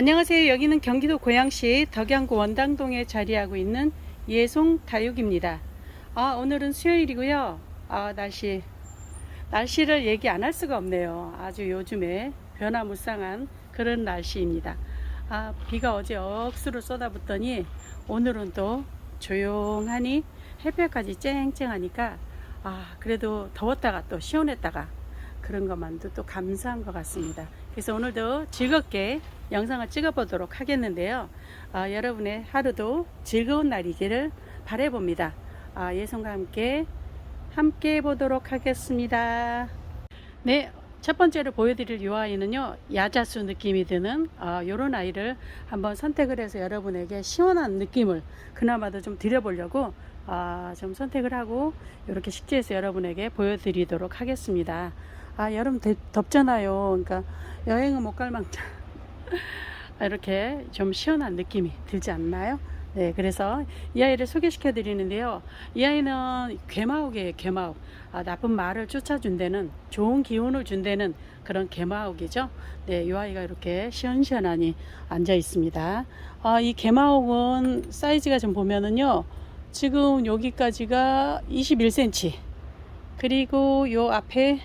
안녕하세요. 여기는 경기도 고양시 덕양구 원당동에 자리하고 있는 예송 다육입니다. 오늘은 수요일이고요. 날씨를 얘기 안 할 수가 없네요. 아주 요즘에 변화무쌍한 그런 날씨입니다. 비가 어제 억수로 쏟아붓더니 오늘은 또 조용하니 햇볕까지 쨍쨍하니까 그래도 더웠다가 또 시원했다가 그런 것만도 또 감사한 것 같습니다. 그래서 오늘도 즐겁게 영상을 찍어 보도록 하겠는데요. 여러분의 하루도 즐거운 날이기를 바라봅니다. 예송과 함께 보도록 하겠습니다. 네, 첫 번째로 보여드릴 이 아이는요, 야자수 느낌이 드는 이런 아이를 한번 선택을 해서 여러분에게 시원한 느낌을 그나마도 좀 드려보려고 좀 선택을 하고 이렇게 식재해서 여러분에게 보여드리도록 하겠습니다. 여름 덥잖아요. 그러니까 여행은 못 갈 망정 이렇게 좀 시원한 느낌이 들지 않나요? 네, 그래서 이 아이를 소개시켜 드리는데요. 이 아이는 개마옥이에요. 개마옥. 나쁜 말을 쫓아준다는, 좋은 기운을 준다는 그런 개마옥이죠. 네, 이 아이가 이렇게 시원시원하니 앉아 있습니다. 이 개마옥은 사이즈가 좀 보면은요, 지금 여기까지가 21cm, 그리고 요 앞에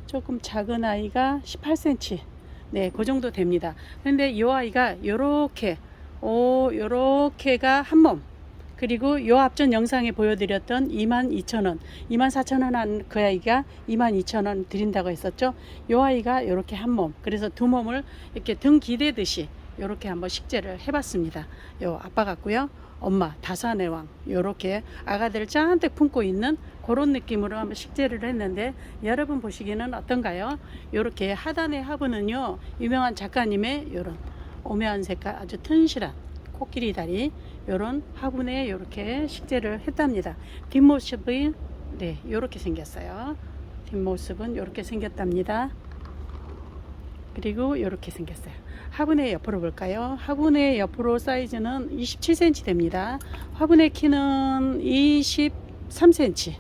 조금 작은 아이가 18cm. 네, 그 정도 됩니다. 근데 이 아이가 요렇게가 한 몸. 그리고 요 앞전 영상에 보여드렸던 22,000원, 24,000원 한 그 아이가 22,000원 드린다고 했었죠. 요 아이가 요렇게 한 몸. 그래서 두 몸을 이렇게 등 기대듯이 요렇게 한번 식재를 해봤습니다. 요 아빠 같고요. 엄마 다산의 왕, 요렇게 아가들을 잔뜩 품고 있는 그런 느낌으로 한번 식재를 했는데, 여러분 보시기에는 어떤가요? 요렇게 하단의 화분은요, 유명한 작가님의 요런 오묘한 색깔, 아주 튼실한 코끼리 다리, 요런 화분에 요렇게 식재를 했답니다. 뒷모습이 네, 요렇게 생겼어요. 뒷모습은 요렇게 생겼답니다. 그리고 이렇게 생겼어요. 화분의 옆으로 볼까요? 화분의 옆으로 사이즈는 27cm 됩니다. 화분의 키는 23cm.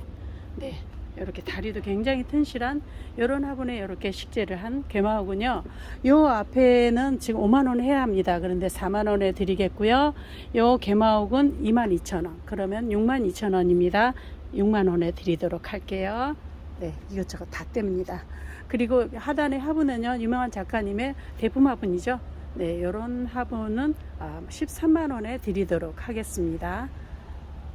네, 이렇게 다리도 굉장히 튼실한 이런 화분에 이렇게 식재를 한 개마옥은요, 요 앞에는 지금 5만원 해야 합니다. 그런데 4만원에 드리겠고요. 요 개마옥은 22,000원, 그러면 62,000원입니다 6만원에 드리도록 할게요. 네, 이것저것 다 뗍니다. 그리고 하단의 화분은요, 유명한 작가님의 대품 화분이죠. 네, 이런 화분은 13만원에 드리도록 하겠습니다.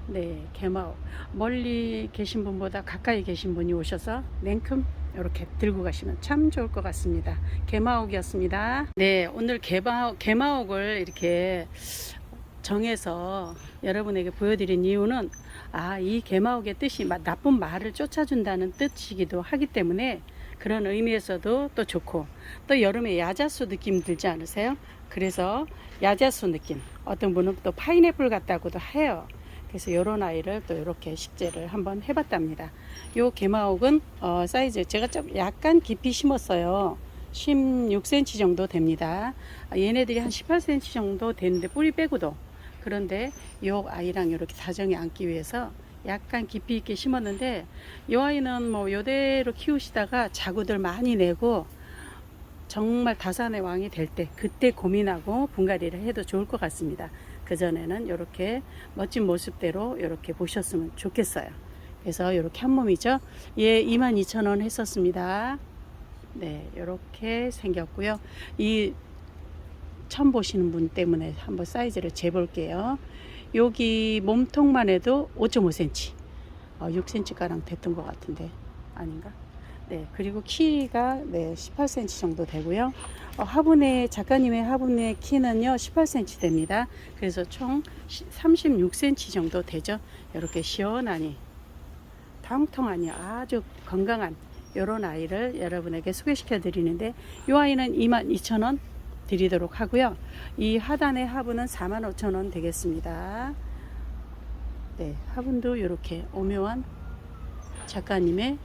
네, 개마옥. 멀리 계신 분보다 가까이 계신 분이 오셔서 냉큼 이렇게 들고 가시면 참 좋을 것 같습니다. 개마옥이었습니다. 네, 오늘 개마옥을 이렇게 정해서 여러분에게 보여드린 이유는 이 개마옥의 뜻이 나쁜 말을 쫓아준다는 뜻이기도 하기 때문에, 그런 의미에서도 또 좋고, 또 여름에 야자수 느낌 들지 않으세요? 그래서 야자수 느낌, 어떤 분은 또 파인애플 같다고도 해요. 그래서 이런 아이를 또 이렇게 식재를 한번 해봤답니다. 요 개마옥은 사이즈 제가 좀 약간 깊이 심었어요. 16cm 정도 됩니다. 얘네들이 한 18cm 정도 되는데 뿌리 빼고도. 그런데 요 아이랑 이렇게 다정히 앉기 위해서 약간 깊이 있게 심었는데, 이 아이는 뭐 요대로 키우시다가 자구들 많이 내고 정말 다산의 왕이 될 때, 그때 고민하고 분갈이를 해도 좋을 것 같습니다. 그전에는 이렇게 멋진 모습대로 이렇게 보셨으면 좋겠어요. 그래서 이렇게 한 몸이죠. 얘 22,000원 했었습니다. 네, 이렇게 생겼고요. 이 처음 보시는 분 때문에 한번 사이즈를 재볼게요. 여기 몸통만 해도 5.5cm, 6cm 가량 됐던 것 같은데 아닌가? 네, 그리고 키가 18cm 정도 되고요. 작가님의 화분의 키는요 18cm 됩니다. 그래서 총 36cm 정도 되죠. 이렇게 시원하니 통통하니 아주 건강한 이런 아이를 여러분에게 소개시켜 드리는데, 이 아이는 22,000원 드리도록 하고요. 이 하단의 화분은 45,000원 되겠습니다. 네, 화분도 이렇게 오묘한 작가님의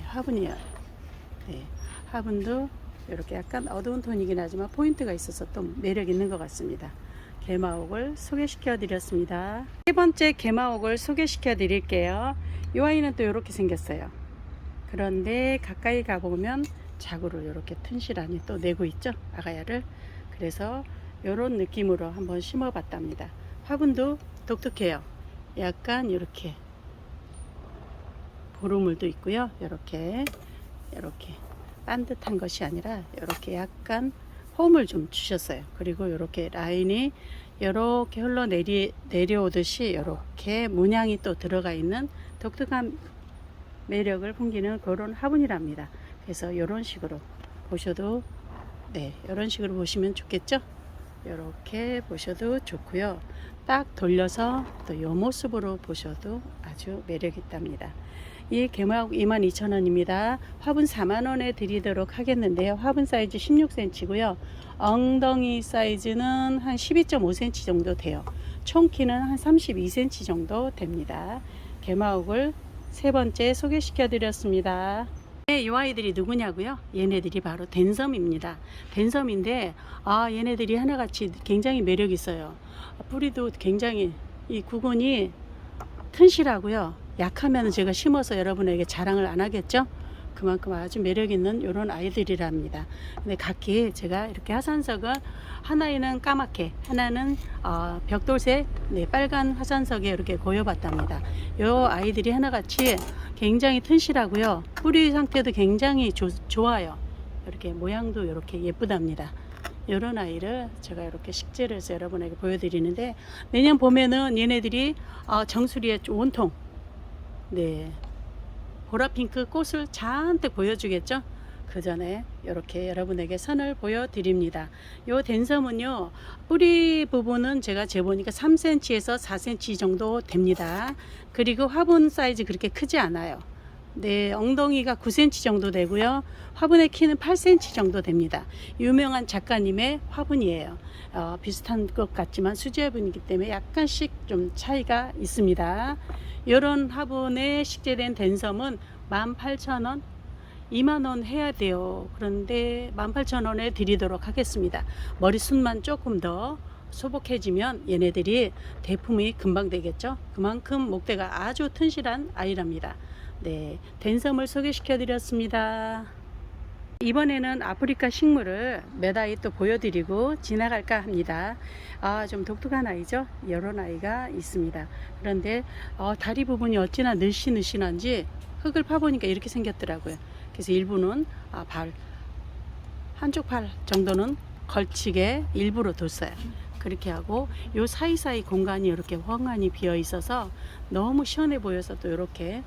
화분이에요. 네, 화분도 이렇게 약간 어두운 톤이긴 하지만 포인트가 있어서 또 매력 있는 것 같습니다. 개마옥을 소개시켜 드렸습니다. 세 번째 개마옥을 소개시켜 드릴게요. 이 아이는 또 이렇게 생겼어요. 그런데 가까이 가보면 자구를 이렇게 튼실하니 또 내고 있죠, 아가야를. 그래서 이런 느낌으로 한번 심어 봤답니다. 화분도 독특해요. 약간 이렇게 보루물도 있고요. 이렇게 반듯한 것이 아니라 이렇게 약간 홈을 좀 주셨어요. 그리고 이렇게 라인이 이렇게 내려오듯이 이렇게 문양이 또 들어가 있는 독특한 매력을 풍기는 그런 화분이랍니다. 그래서 이런 식으로 보셔도, 네, 이런 식으로 보시면 좋겠죠. 이렇게 보셔도 좋고요. 딱 돌려서 또 이 모습으로 보셔도 아주 매력 있답니다. 이 개마옥 22,000원입니다. 화분 4만원에 드리도록 하겠는데요. 화분 사이즈 16cm고요. 엉덩이 사이즈는 한 12.5cm 정도 돼요. 총 키는 한 32cm 정도 됩니다. 개마옥을 세 번째 소개시켜 드렸습니다. 네, 이 아이들이 누구냐고요? 얘네들이 바로 댄섬입니다. 댄섬인데 얘네들이 하나같이 굉장히 매력 있어요. 뿌리도 굉장히, 이 구근이 튼실하고요. 약하면 제가 심어서 여러분에게 자랑을 안 하겠죠? 그만큼 아주 매력 있는 이런 아이들이랍니다. 근데 각기 제가 이렇게 화산석을, 하나는 까맣게, 하나는 벽돌색, 네, 빨간 화산석에 이렇게 고여봤답니다. 이 아이들이 하나같이 굉장히 튼실하고요. 뿌리 상태도 굉장히 좋아요. 이렇게 모양도 이렇게 예쁘답니다. 이런 아이를 제가 이렇게 식재를 해서 여러분에게 보여드리는데, 내년 봄에는 얘네들이 정수리에 온통, 네, 보라핑크 꽃을 잔뜩 보여주겠죠. 그 전에 이렇게 여러분에게 선을 보여드립니다. 요 댄섬은요, 뿌리 부분은 제가 재보니까 3cm에서 4cm 정도 됩니다. 그리고 화분 사이즈 그렇게 크지 않아요. 네, 엉덩이가 9cm 정도 되고요. 화분의 키는 8cm 정도 됩니다. 유명한 작가님의 화분이에요. 비슷한 것 같지만 수제화분이기 때문에 약간씩 좀 차이가 있습니다. 이런 화분에 식재된 댄섬은 18,000원, 2만원 해야 돼요. 그런데 18,000원에 드리도록 하겠습니다. 머리숱만 조금 더 소복해지면 얘네들이 대품이 금방 되겠죠. 그만큼 목대가 아주 튼실한 아이랍니다. 네, 댄섬을 소개시켜 드렸습니다. 이번에는 아프리카 식물을 몇 아이 또 보여드리고 지나갈까 합니다. 좀 독특한 아이죠. 이런 아이가 있습니다. 그런데 다리 부분이 어찌나 늘씬한지 흙을 파보니까 이렇게 생겼더라고요. 그래서 일부는 한쪽 팔 정도는 걸치게 일부러 뒀어요. 그렇게 하고 요 사이사이 공간이 이렇게 헝하니 비어 있어서 너무 시원해 보여서 또 이렇게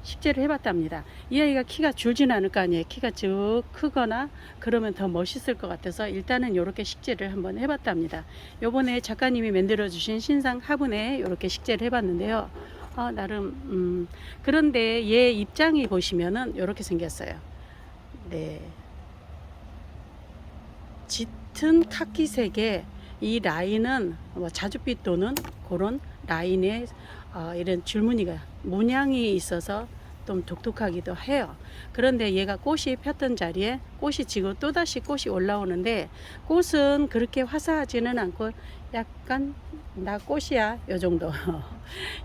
식재를 해봤답니다. 이 아이가 키가 줄진 않을 거 아니에요. 키가 쭉 크거나 그러면 더 멋있을 것 같아서 일단은 이렇게 식재를 한번 해봤답니다. 요번에 작가님이 만들어 주신 신상 화분에 이렇게 식재를 해봤는데요. 나름 그런데 얘 입장이 보시면은 이렇게 생겼어요. 네, 짙은 카키색의 이 라인은 자줏빛 도는 그런 라인에 이런 줄무늬가 문양이 있어서 좀 독특하기도 해요. 그런데 얘가 꽃이 폈던 자리에 꽃이 지고 또다시 꽃이 올라오는데, 꽃은 그렇게 화사하지는 않고 약간 나 꽃이야 요 정도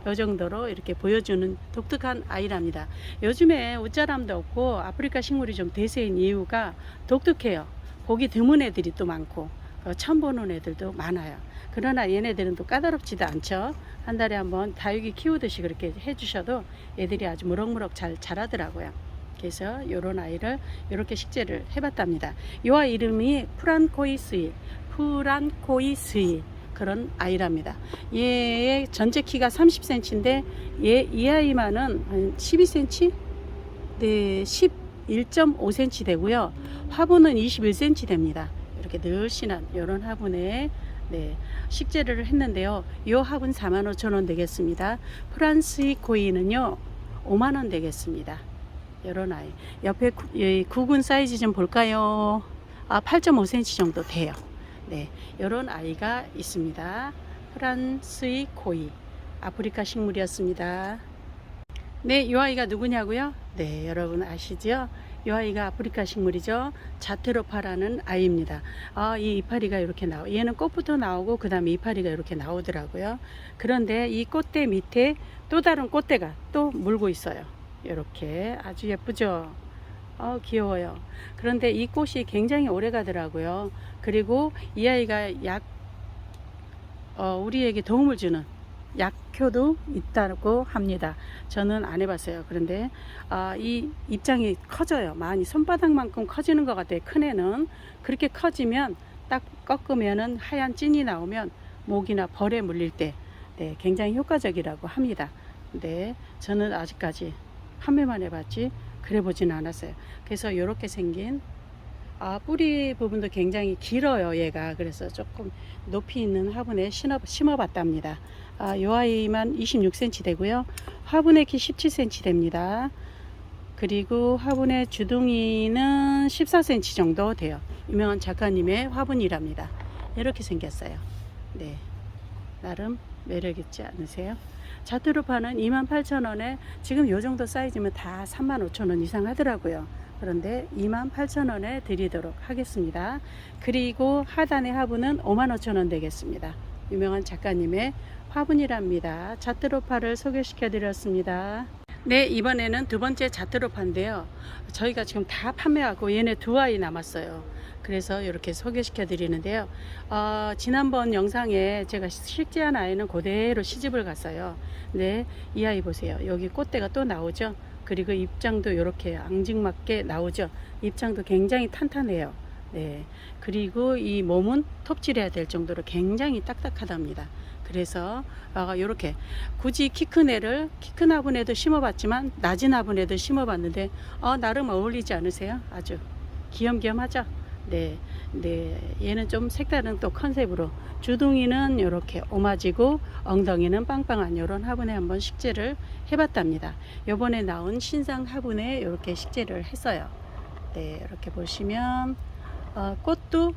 요 정도로 이렇게 보여주는 독특한 아이랍니다. 요즘에 웃자람도 없고 아프리카 식물이 좀 대세인 이유가 독특해요. 보기 드문 애들이 또 많고 처음 보는 애들도 많아요. 그러나 얘네들은 또 까다롭지도 않죠. 한 달에 한번 다육이 키우듯이 그렇게 해주셔도 애들이 아주 무럭무럭 잘 자라더라고요. 그래서 이런 아이를 이렇게 식재를 해봤답니다. 이 아이 이름이 프란코이스이 그런 아이랍니다. 얘의 전체 키가 30cm인데 이 아이만은 한 12cm? 네, 11.5cm 되고요. 화분은 21cm 됩니다. 이렇게 늘씬한 이런 화분에 네, 식재를 했는데요. 이 화분 45,000원 되겠습니다. 프란스의 코이는요 5만원 되겠습니다. 이런 아이. 옆에 구근 사이즈 좀 볼까요? 8.5cm 정도 돼요. 네, 이런 아이가 있습니다. 프란스의 코이, 아프리카 식물이었습니다. 네, 이 아이가 누구냐고요? 네, 여러분 아시죠? 이 아이가 아프리카 식물이죠. 자테로파라는 아이입니다. 이 이파리가 이렇게 얘는 꽃부터 나오고 그 다음에 이파리가 이렇게 나오더라고요. 그런데 이 꽃대 밑에 또 다른 꽃대가 또 물고 있어요. 이렇게 아주 예쁘죠. 귀여워요. 그런데 이 꽃이 굉장히 오래 가더라고요. 그리고 이 아이가 우리에게 도움을 주는 약효도 있다고 합니다. 저는 안 해봤어요. 그런데 이 입장이 커져요. 많이 손바닥만큼 커지는 것 같아요. 큰 애는 그렇게 커지면 딱 꺾으면은 하얀 찐이 나오면 모기나 벌에 물릴 때 네, 굉장히 효과적이라고 합니다. 근데 저는 아직까지 판매만 해봤지 그래 보진 않았어요. 그래서 이렇게 생긴 뿌리 부분도 굉장히 길어요. 얘가 그래서 조금 높이 있는 화분에 심어봤답니다. 요 아이만 26cm 되고요. 화분의 키 17cm 됩니다. 그리고 화분의 주둥이는 14cm 정도 돼요. 유명한 작가님의 화분이랍니다. 이렇게 생겼어요. 네, 나름 매력있지 않으세요? 자투르파는 28,000원에 지금 요 정도 사이즈면 다 35,000원 이상 하더라고요. 그런데 28,000원에 드리도록 하겠습니다. 그리고 하단의 화분은 55,000원 되겠습니다. 유명한 작가님의 화분이랍니다. 자투르파를 소개시켜 드렸습니다. 네, 이번에는 두 번째 자투르파인데요. 저희가 지금 다 판매하고 얘네 두 아이 남았어요. 그래서 이렇게 소개시켜 드리는데요. 지난번 영상에 제가 실제한 아이는 그대로 시집을 갔어요. 네, 이 아이 보세요. 여기 꽃대가 또 나오죠. 그리고 입장도 이렇게 앙증맞게 나오죠. 입장도 굉장히 탄탄해요. 네, 그리고 이 몸은 톱질해야 될 정도로 굉장히 딱딱하답니다. 그래서 이렇게 굳이 키 큰 애를 키 큰 화분에도 심어봤지만 낮은 화분에도 심어봤는데 나름 어울리지 않으세요? 아주 귀염귀염하죠? 네, 얘는 좀 색다른 또 컨셉으로 주둥이는 이렇게 오마지고 엉덩이는 빵빵한 이런 화분에 한번 식재를 해봤답니다. 요번에 나온 신상 화분에 이렇게 식재를 했어요. 네, 이렇게 보시면 꽃도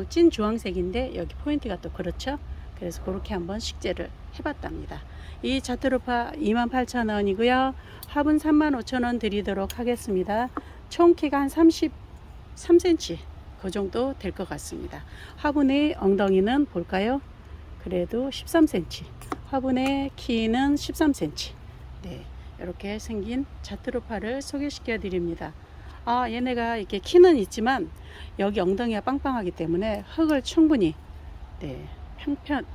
찐 주황색인데 여기 포인트가 또 그렇죠. 그래서 그렇게 한번 식재를 해봤답니다. 이 자투르파 28,000원이고요. 화분 35,000원 드리도록 하겠습니다. 총 키가 한 33cm 그 정도 될 것 같습니다. 화분의 엉덩이는 볼까요? 그래도 13cm. 화분의 키는 13cm. 네, 이렇게 생긴 자투르파를 소개시켜 드립니다. 얘네가 이렇게 키는 있지만 여기 엉덩이가 빵빵하기 때문에 흙을 충분히 네,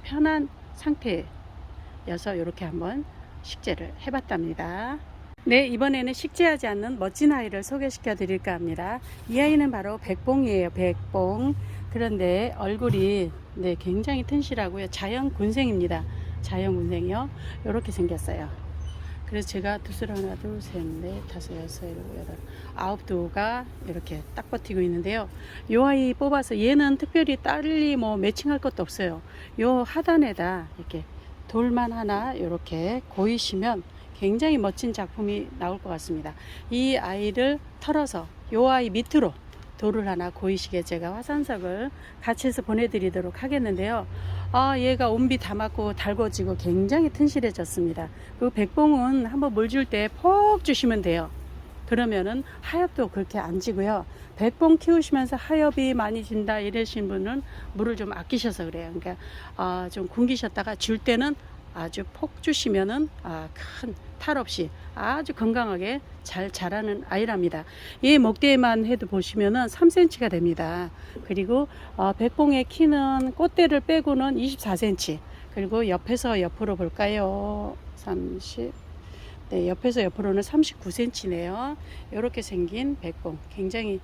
편한 상태여서 이렇게 한번 식재를 해봤답니다. 네, 이번에는 식재하지 않는 멋진 아이를 소개시켜 드릴까 합니다. 이 아이는 바로 백봉이에요. 백봉. 그런데 얼굴이 네, 굉장히 튼실하고요. 자연 군생입니다. 자연 군생이요. 이렇게 생겼어요. 그래서 제가 두술 하나, 둘, 셋, 넷, 다섯, 여섯, 일곱, 여덟, 아홉 두가 이렇게 딱 버티고 있는데요. 요 아이 뽑아서 얘는 특별히 딸리 매칭할 것도 없어요. 요 하단에다 이렇게 돌만 하나 이렇게 고이시면 굉장히 멋진 작품이 나올 것 같습니다. 이 아이를 털어서 요 아이 밑으로 돌을 하나 고이시게 제가 화산석을 같이 해서 보내드리도록 하겠는데요. 얘가 온비 다 맞고 달궈지고 굉장히 튼실해졌습니다. 그 백봉은 한번 물 줄 때 퍽 주시면 돼요. 그러면은 하엽도 그렇게 안 지고요. 백봉 키우시면서 하엽이 많이 진다 이러신 분은 물을 좀 아끼셔서 그래요. 그러니까 좀 굶기셨다가 줄 때는 아주 폭 주시면은 큰 탈 없이 아주 건강하게 잘 자라는 아이랍니다. 이 목대만 해도 보시면은 3cm가 됩니다. 그리고 백봉의 키는 꽃대를 빼고는 24cm. 그리고 옆에서 옆으로 볼까요? 30. 네, 옆에서 옆으로는 39cm네요. 이렇게 생긴 백봉 굉장히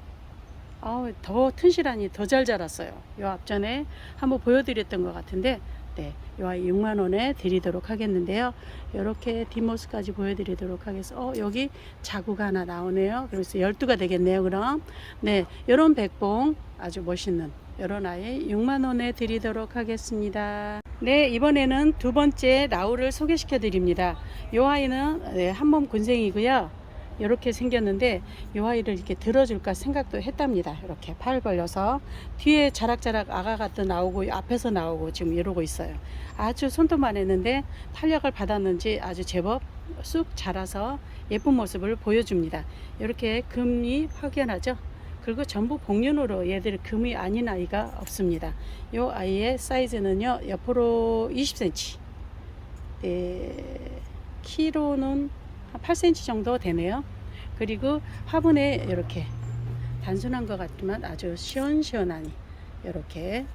더 튼실하니 더 잘 자랐어요. 요 앞전에 한번 보여드렸던 것 같은데 네, 요 아이 6만원에 드리도록 하겠는데요. 이렇게 뒷모습까지 보여드리도록 하겠습니다. 여기 자국 하나 나오네요. 그래서 12가 되겠네요. 그럼 네, 요런 백봉 아주 멋있는 요런 아이 6만원에 드리도록 하겠습니다. 네, 이번에는 두 번째 라우를 소개시켜 드립니다. 요 아이는 네, 한몸 군생이고요. 이렇게 생겼는데 이 아이를 이렇게 들어줄까 생각도 했답니다. 이렇게 팔 벌려서 뒤에 자락자락 아가가 또 나오고 앞에서 나오고 지금 이러고 있어요. 아주 손톱만 했는데 탄력을 받았는지 아주 제법 쑥 자라서 예쁜 모습을 보여줍니다. 이렇게 금이 확연하죠. 그리고 전부 복륜으로 얘들 금이 아닌 아이가 없습니다. 이 아이의 사이즈는요 옆으로 20cm, 키로는 한 8cm 정도 되네요. 그리고 화분에 이렇게 단순한 것 같지만 아주 시원시원하니 이렇게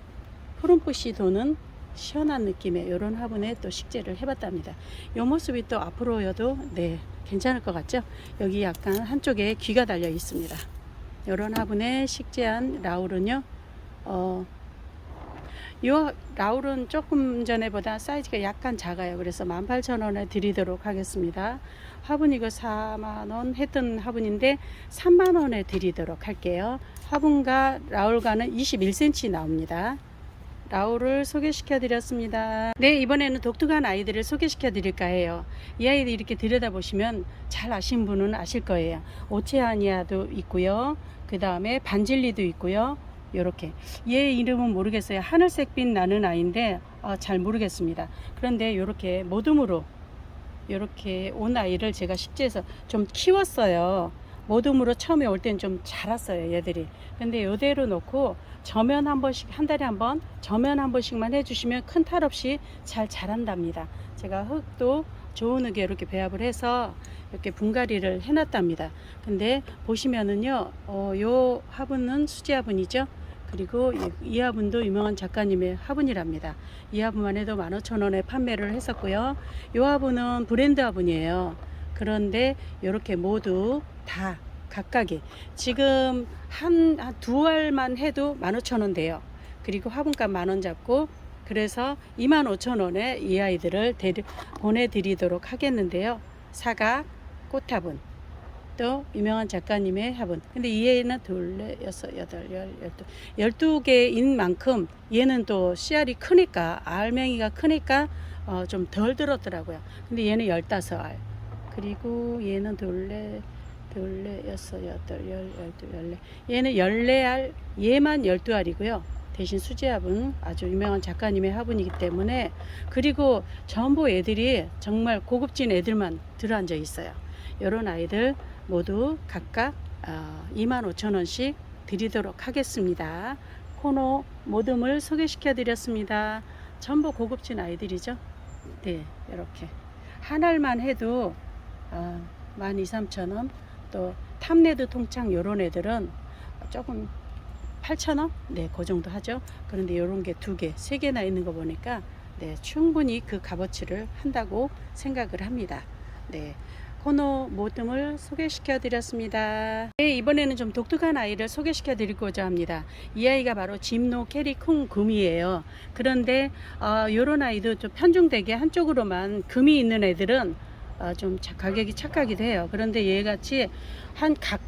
푸른빛이 도는 시원한 느낌의 이런 화분에 또 식재를 해봤답니다. 이 모습이 또 앞으로여도 네 괜찮을 것 같죠? 여기 약간 한쪽에 귀가 달려 있습니다. 이런 화분에 식재한 라울은요, 이 라울은 조금 전에보다 사이즈가 약간 작아요. 그래서 18,000원에 드리도록 하겠습니다. 화분 이거 4만원 했던 화분인데 3만원에 드리도록 할게요. 화분과 라울과는 21cm 나옵니다. 라울을 소개시켜 드렸습니다. 네, 이번에는 독특한 아이들을 소개시켜 드릴까 해요. 이 아이들 이렇게 들여다보시면 잘 아신 분은 아실 거예요. 오체아니아도 있고요, 그 다음에 반질리도 있고요. 요렇게 얘 이름은 모르겠어요. 하늘색빛 나는 아이인데 잘 모르겠습니다. 그런데 요렇게 모둠으로 요렇게 온 아이를 제가 식재해서 좀 키웠어요. 모둠으로 처음에 올 때는 좀 자랐어요, 얘들이. 근데 요대로 놓고 저면 한 번씩, 한 달에 한 번 저면 한 번씩만 해주시면 큰 탈 없이 잘 자란답니다. 제가 흙도 좋은 흙에 이렇게 배합을 해서 이렇게 분갈이를 해놨답니다. 근데 보시면은요, 요 화분은 수지 화분이죠. 그리고 이 화분도 유명한 작가님의 화분이랍니다. 이 화분만 해도 15,000원에 판매를 했었고요. 이 화분은 브랜드 화분이에요. 그런데 이렇게 모두 다 각각이 지금 한 두 알만 해도 15,000원 돼요. 그리고 화분값 10,000원 잡고, 그래서 25,000원에 이 아이들을 보내드리도록 하겠는데요. 사각, 꽃화분, 또 유명한 작가님의 화분. 근데 이 애는 둘, 넷, 여섯, 여덟, 열, 12개인 만큼 얘는 또 씨알이 크니까, 알맹이가 크니까 좀 덜 들었더라고요. 근데 얘는 15알. 그리고 얘는 둘, 넷, 여섯, 여덟, 열, 12, 14. 얘는 14알, 얘만 12알이고요. 대신 수제화분, 아주 유명한 작가님의 화분이기 때문에. 그리고 전부 애들이 정말 고급진 애들만 들어앉아 있어요. 이런 아이들 모두 각각 25,000원씩 드리도록 하겠습니다. 코노 모둠을 소개시켜 드렸습니다. 전부 고급진 아이들이죠. 네, 이렇게 한 알만 해도 12,000~13,000원. 또 탐레드 통창 요런 애들은 조금 8,000원? 네, 그 정도 하죠. 그런데 요런 게 2개, 3개나 있는 거 보니까 네, 충분히 그 값어치를 한다고 생각을 합니다. 네, 코노 모둠을 소개시켜 드렸습니다. 네, 이번에는 좀 독특한 아이를 소개시켜 드리고자 합니다. 이 아이가 바로 짐노 캐리쿵 금이에요. 그런데 요런 아이도 좀 편중되게 한쪽으로만 금이 있는 애들은 좀 가격이 착하기도 해요. 그런데 얘같이 한 각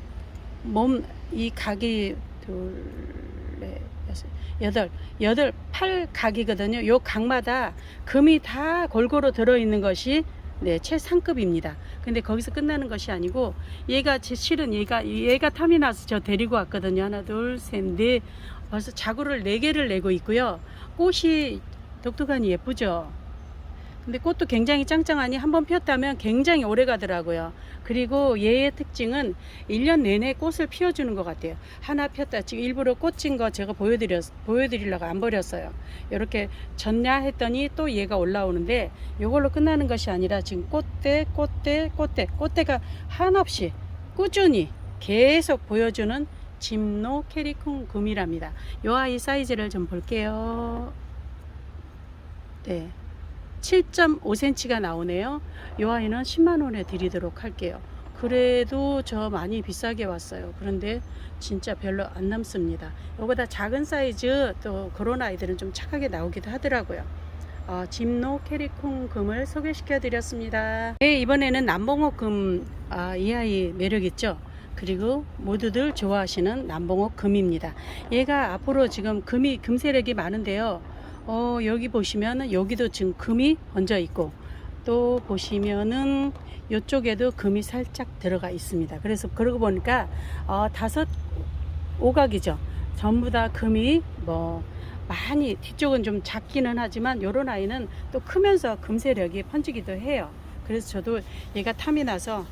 몸 이 각이 둘, 넷, 여덟, 8각이거든요. 요 각마다 금이 다 골고루 들어있는 것이 네, 최상급입니다. 근데 거기서 끝나는 것이 아니고, 얘가 실은 얘가 탐이 나서 저 데리고 왔거든요. 하나, 둘, 셋, 넷. 벌써 자구를 4개를 내고 있고요. 꽃이 독특하니 예쁘죠. 근데 꽃도 굉장히 짱짱하니 한번 폈다면 굉장히 오래 가더라고요. 그리고 얘의 특징은 1년 내내 꽃을 피워주는 것 같아요. 하나 폈다, 지금 일부러 꽃진 거 제가 보여드리려고 안 버렸어요. 이렇게 졌냐 했더니 또 얘가 올라오는데, 이걸로 끝나는 것이 아니라 지금 꽃대가 한없이 꾸준히 계속 보여주는 짐노 캐리쿵 금이랍니다. 요 아이 사이즈를 좀 볼게요. 네, 7.5cm가 나오네요. 이 아이는 10만원에 드리도록 할게요. 그래도 저 많이 비싸게 왔어요. 그런데 진짜 별로 안 남습니다. 이거보다 작은 사이즈 또 그런 아이들은 좀 착하게 나오기도 하더라고요. 짐노 캐리쿵 금을 소개시켜 드렸습니다. 네, 이번에는 남봉옥 금. 이 아이 매력 있죠. 그리고 모두들 좋아하시는 남봉옥 금입니다. 얘가 앞으로 지금 금세력이 많은데요. 여기 보시면은 여기도 지금 금이 얹어 있고, 또 보시면은 이쪽에도 금이 살짝 들어가 있습니다. 그래서 그러고 보니까 5각이죠. 전부 다 금이 많이, 뒤쪽은 좀 작기는 하지만 요런 아이는 또 크면서 금세력이 번지기도 해요. 그래서 저도 얘가 탐이 나서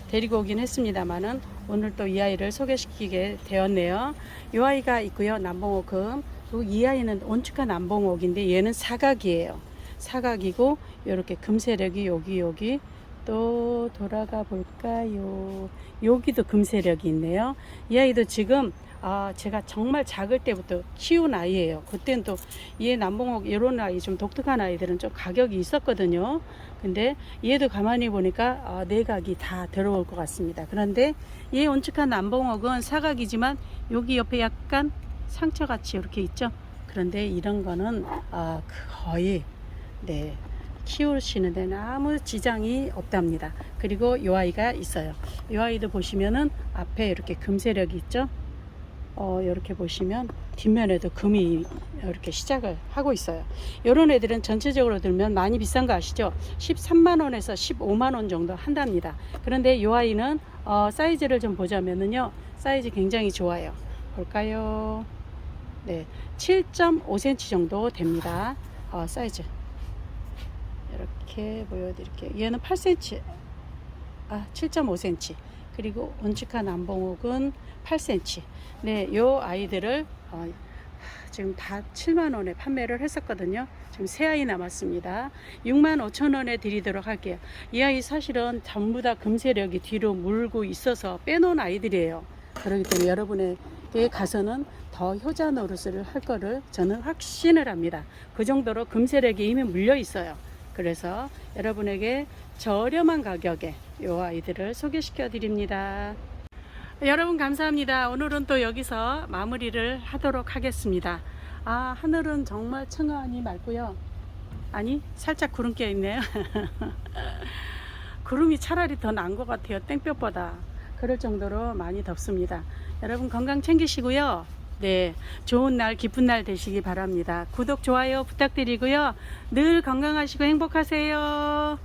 데리고 오긴 했습니다만은 오늘 또 이 아이를 소개시키게 되었네요. 이 아이가 있고요. 남봉옥 금. 그리고 이 아이는 온축한 남봉옥인데 얘는 사각이에요. 사각이고 이렇게 금세력이 여기 또 돌아가 볼까요? 여기도 금세력이 있네요. 이 아이도 지금 제가 정말 작을 때부터 키운 아이예요. 그때는 또 얘 남봉옥 이런 아이 좀 독특한 아이들은 좀 가격이 있었거든요. 근데 얘도 가만히 보니까 내각이 다 들어올 것 같습니다. 그런데 얘 온측한 남봉옥은 사각이지만 여기 옆에 약간 상처같이 이렇게 있죠. 그런데 이런 거는 거의 네, 키우시는 데는 아무 지장이 없답니다. 그리고 이 아이가 있어요. 이 아이도 보시면은 앞에 이렇게 금세력이 있죠. 이렇게 보시면 뒷면에도 금이 이렇게 시작을 하고 있어요. 이런 애들은 전체적으로 들면 많이 비싼 거 아시죠? 13만원에서 15만원 정도 한답니다. 그런데 이 아이는 사이즈를 좀 보자면은요, 사이즈 굉장히 좋아요. 볼까요? 네, 7.5cm 정도 됩니다. 사이즈 이렇게 보여드릴게요. 얘는 8cm, 7.5cm. 그리고 온치카 남봉옥은 8cm. 네, 요 아이들을 지금 다 7만원에 판매를 했었거든요. 지금 세 아이 남았습니다. 65,000원에 드리도록 할게요. 이 아이 사실은 전부 다 금세력이 뒤로 물고 있어서 빼놓은 아이들이에요. 그렇기 때문에 여러분에게 가서는 더 효자 노릇을 할 거를 저는 확신을 합니다. 그 정도로 금세력이 이미 물려 있어요. 그래서 여러분에게 저렴한 가격에 이 아이들을 소개시켜 드립니다. 여러분 감사합니다. 오늘은 또 여기서 마무리를 하도록 하겠습니다. 하늘은 정말 청아하니 맑고요. 아니, 살짝 구름 껴 있네요. 구름이 차라리 더 난 것 같아요. 땡볕보다. 그럴 정도로 많이 덥습니다. 여러분 건강 챙기시고요. 네, 좋은 날, 기쁜 날 되시기 바랍니다. 구독, 좋아요 부탁드리고요. 늘 건강하시고 행복하세요.